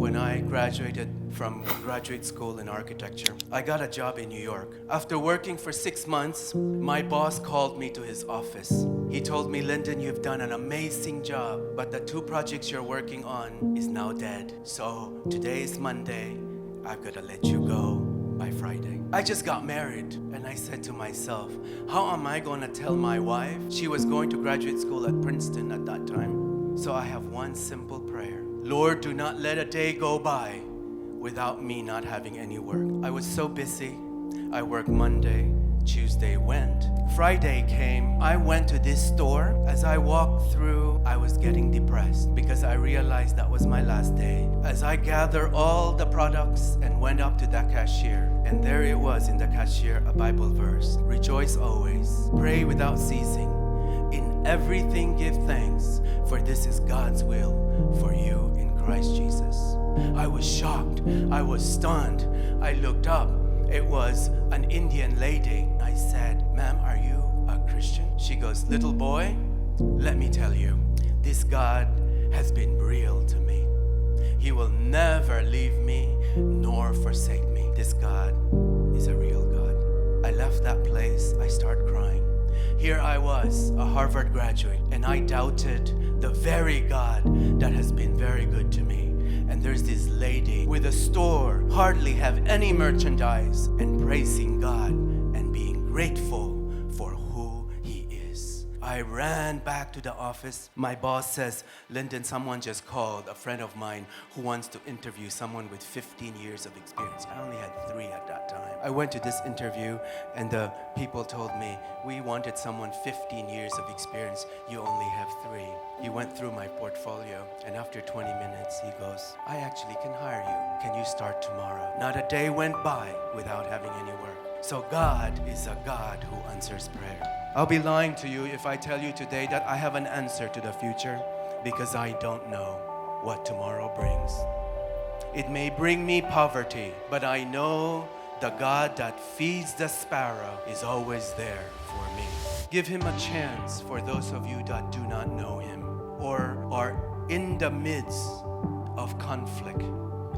when I graduated from graduate school in architecture. I got a job in New York. After working for 6 months, my boss called me to his office. He told me, Lyndon, you've done an amazing job, but the 2 projects you're working on is now dead. So today is Monday. I've got to let you go by Friday. I just got married, and I said to myself, how am I going to tell my wife? She was going to graduate school at Princeton at that time. So I have one simple prayer. Lord, do not let a day go by without me not having any work. I was so busy. I worked Monday, Tuesday went. Friday came. I went to this store. As I walked through, I was getting depressed because I realized that was my last day. As I gathered all the products and went up to that cashier, and there it was in the cashier, a Bible verse. Rejoice always. Pray without ceasing. In everything give thanks, for this is God's will for you in Christ Jesus. I was shocked. I was stunned. I looked up. It was an Indian lady. I said, ma'am, are you a Christian? She goes, little boy, let me tell you, this God has been real to me. He will never leave me nor forsake me. This God is a real God. I left that place. I started crying. Here I was, a Harvard graduate, and I doubted the very God that has been very good to me. And there's this lady with a store, hardly have any merchandise, and praising God and being grateful for who He is. I ran back to the office. My boss says, Lyndon, someone just called, a friend of mine who wants to interview someone with 15 years of experience. I only had 3 at that time. I went to this interview and the people told me, we wanted someone 15 years of experience. You only have 3. He went through my portfolio, and after 20 minutes, he goes, I actually can hire you. Can you start tomorrow? Not a day went by without having any work. So God is a God who answers prayer. I'll be lying to you if I tell you today that I have an answer to the future, because I don't know what tomorrow brings. It may bring me poverty, but I know the God that feeds the sparrow is always there for me. Give Him a chance for those of you that do not know Him or are in the midst of conflict.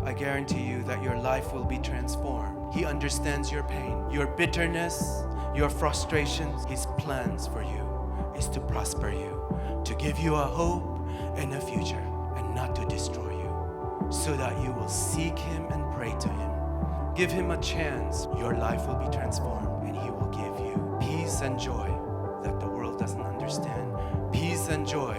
I guarantee you that your life will be transformed. He understands your pain, your bitterness, your frustrations. His plans for you is to prosper you, to give you a hope and a future, and not to destroy you, so that you will seek Him and pray to Him. Give Him a chance. Your life will be transformed, and He will give you peace and joy that the world doesn't understand. Peace and joy